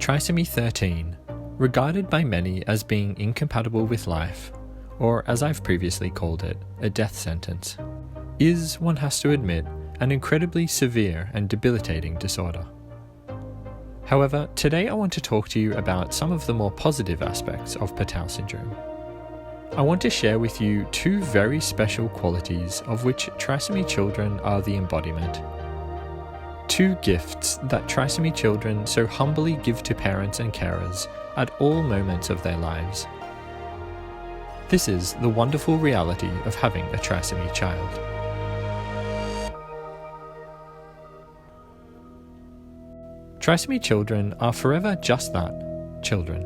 Trisomy 13, regarded by many as being incompatible with life, or as I've previously called it, a death sentence, is, one has to admit, an incredibly severe and debilitating disorder. However, today I want to talk to you about some of the more positive aspects of Patau syndrome. I want to share with you two very special qualities of which trisomy children are the embodiment. Two gifts that trisomy children so humbly give to parents and carers at all moments of their lives. This is the wonderful reality of having a trisomy child. Trisomy children are forever just that, children.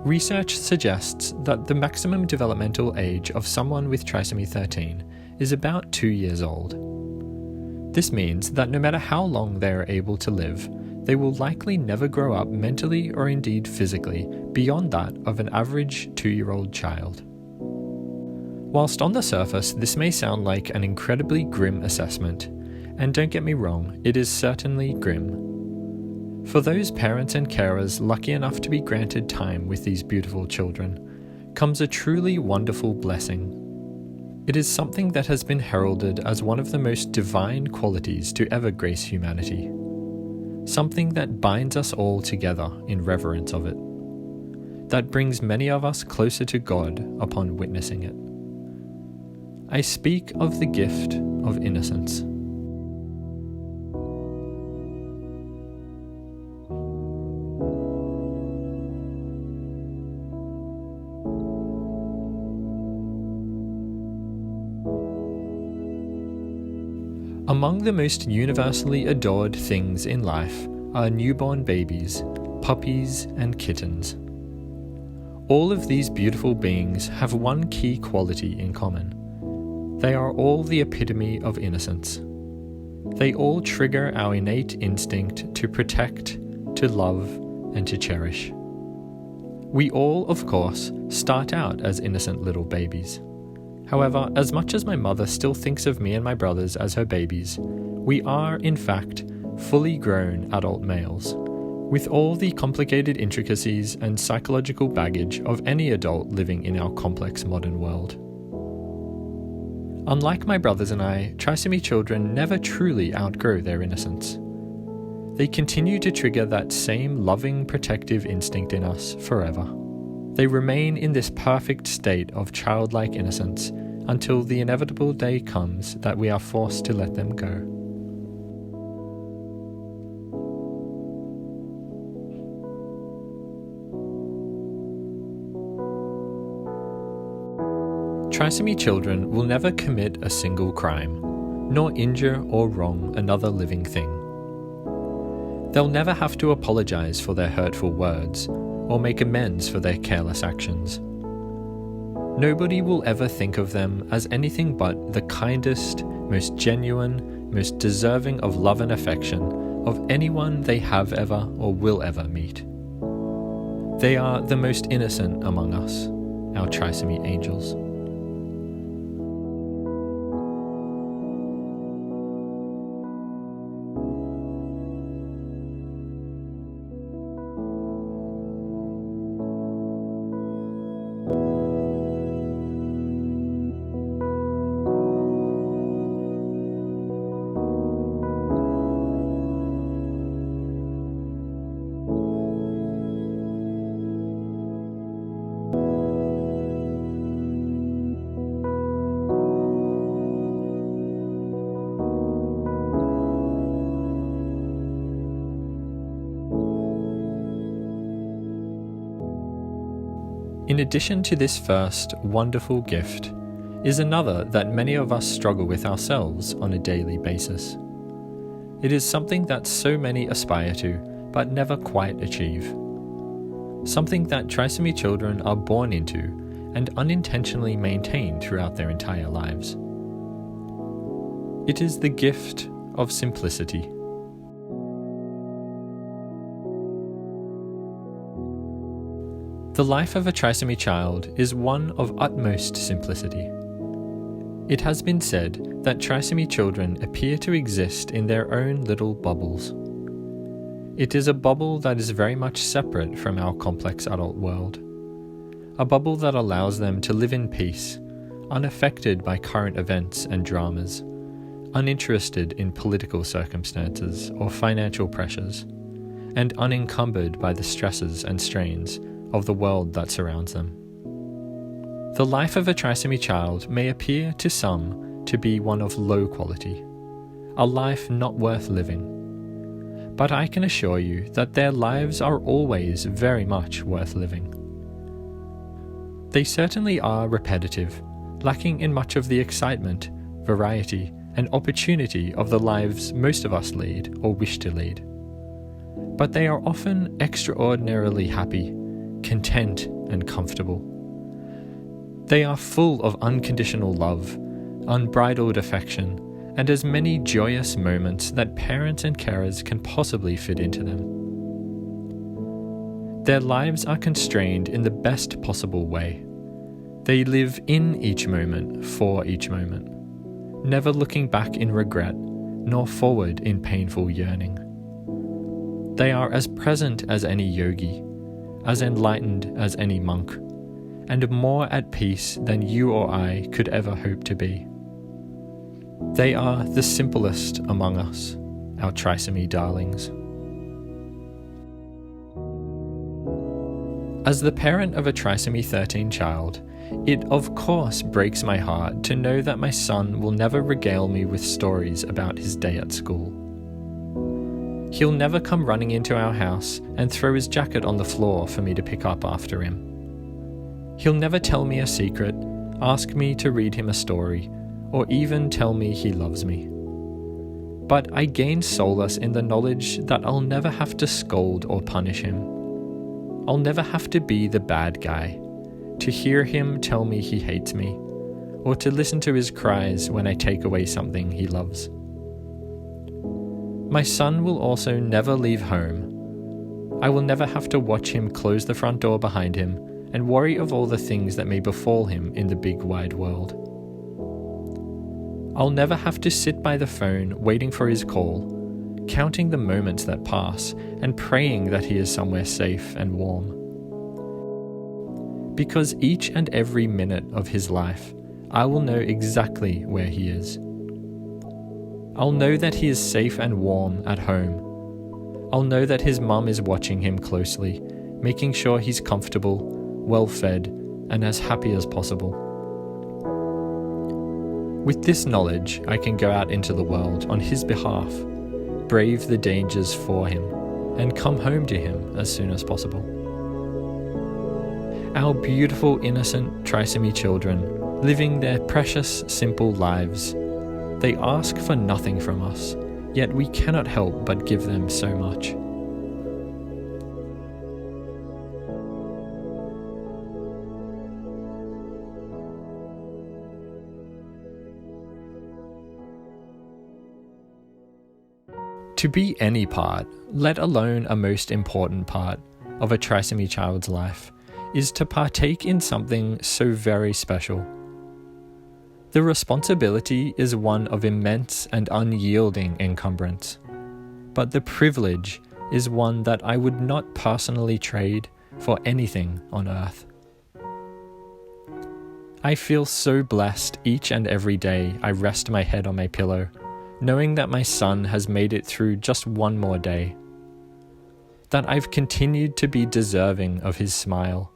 Research suggests that the maximum developmental age of someone with trisomy 13 is about 2 years old. This means that no matter how long they are able to live, they will likely never grow up mentally or indeed physically beyond that of an average 2-year-old child. Whilst on the surface this may sound like an incredibly grim assessment, and don't get me wrong, it is certainly grim. For those parents and carers lucky enough to be granted time with these beautiful children, comes a truly wonderful blessing. It is something that has been heralded as one of the most divine qualities to ever grace humanity. Something that binds us all together in reverence of it. That brings many of us closer to God upon witnessing it. I speak of the gift of innocence. Among the most universally adored things in life are newborn babies, puppies, and kittens. All of these beautiful beings have one key quality in common. They are all the epitome of innocence. They all trigger our innate instinct to protect, to love, and to cherish. We all, of course, start out as innocent little babies. However, as much as my mother still thinks of me and my brothers as her babies, we are, in fact, fully grown adult males, with all the complicated intricacies and psychological baggage of any adult living in our complex modern world. Unlike my brothers and I, trisomy children never truly outgrow their innocence. They continue to trigger that same loving, protective instinct in us forever. They remain in this perfect state of childlike innocence until the inevitable day comes that we are forced to let them go. Trisomy children will never commit a single crime, nor injure or wrong another living thing. They'll never have to apologize for their hurtful words, or make amends for their careless actions. Nobody will ever think of them as anything but the kindest, most genuine, most deserving of love and affection of anyone they have ever or will ever meet. They are the most innocent among us, our trisomy angels. In addition to this first wonderful gift, is another that many of us struggle with ourselves on a daily basis. It is something that so many aspire to, but never quite achieve. Something that trisomy children are born into and unintentionally maintain throughout their entire lives. It is the gift of simplicity. The life of a trisomy child is one of utmost simplicity. It has been said that trisomy children appear to exist in their own little bubbles. It is a bubble that is very much separate from our complex adult world. A bubble that allows them to live in peace, unaffected by current events and dramas, uninterested in political circumstances or financial pressures, and unencumbered by the stresses and strains of the world that surrounds them. The life of a trisomy child may appear to some to be one of low quality, a life not worth living. But I can assure you that their lives are always very much worth living. They certainly are repetitive, lacking in much of the excitement, variety, and opportunity of the lives most of us lead or wish to lead. But they are often extraordinarily happy, content, and comfortable. They are full of unconditional love, unbridled affection, and as many joyous moments that parents and carers can possibly fit into them. Their lives are constrained in the best possible way. They live in each moment for each moment, never looking back in regret, nor forward in painful yearning. They are as present as any yogi, as enlightened as any monk, and more at peace than you or I could ever hope to be. They are the simplest among us, our trisomy darlings. As the parent of a trisomy 13 child, it of course breaks my heart to know that my son will never regale me with stories about his day at school. He'll never come running into our house and throw his jacket on the floor for me to pick up after him. He'll never tell me a secret, ask me to read him a story, or even tell me he loves me. But I gain solace in the knowledge that I'll never have to scold or punish him. I'll never have to be the bad guy, to hear him tell me he hates me, or to listen to his cries when I take away something he loves. My son will also never leave home. I will never have to watch him close the front door behind him and worry of all the things that may befall him in the big wide world. I'll never have to sit by the phone waiting for his call, counting the moments that pass and praying that he is somewhere safe and warm. Because each and every minute of his life, I will know exactly where he is. I'll know that he is safe and warm at home. I'll know that his mum is watching him closely, making sure he's comfortable, well fed, and as happy as possible. With this knowledge, I can go out into the world on his behalf, brave the dangers for him, and come home to him as soon as possible. Our beautiful, innocent trisomy children, living their precious, simple lives, they ask for nothing from us, yet we cannot help but give them so much. To be any part, let alone a most important part, of a trisomy child's life is to partake in something so very special. The responsibility is one of immense and unyielding encumbrance, but the privilege is one that I would not personally trade for anything on earth. I feel so blessed each and every day I rest my head on my pillow, knowing that my son has made it through just one more day, that I've continued to be deserving of his smile,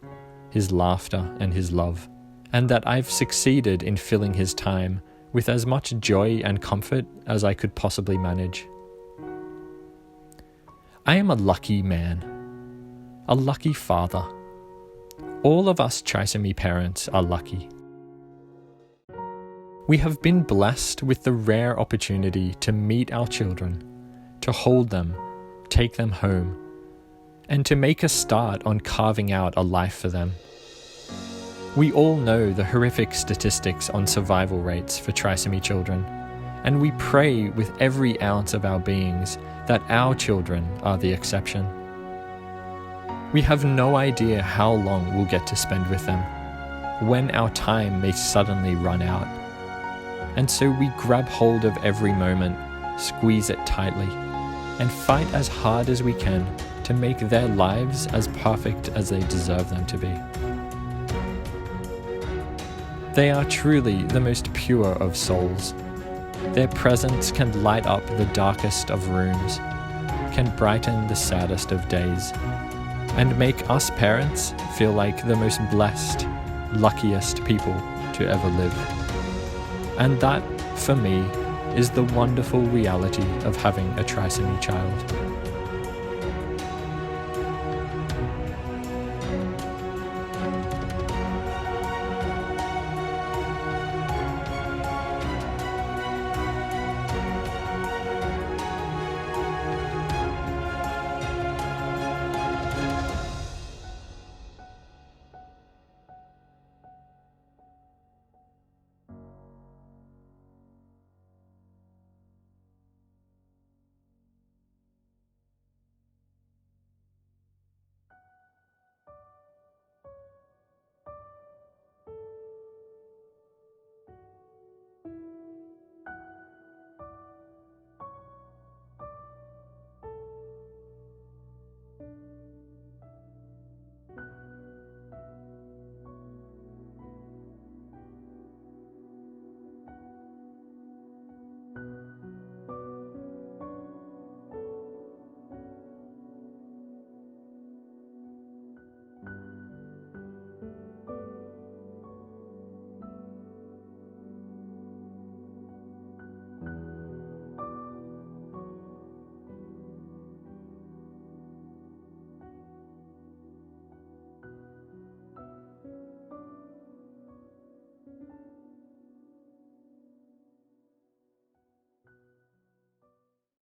his laughter, and his love, and that I've succeeded in filling his time with as much joy and comfort as I could possibly manage. I am a lucky man, a lucky father. All of us trisomy parents are lucky. We have been blessed with the rare opportunity to meet our children, to hold them, take them home, and to make a start on carving out a life for them. We all know the horrific statistics on survival rates for trisomy children, and we pray with every ounce of our beings that our children are the exception. We have no idea how long we'll get to spend with them, when our time may suddenly run out. And so we grab hold of every moment, squeeze it tightly, and fight as hard as we can to make their lives as perfect as they deserve them to be. They are truly the most pure of souls. Their presence can light up the darkest of rooms, can brighten the saddest of days, and make us parents feel like the most blessed, luckiest people to ever live. And that, for me, is the wonderful reality of having a trisomy child.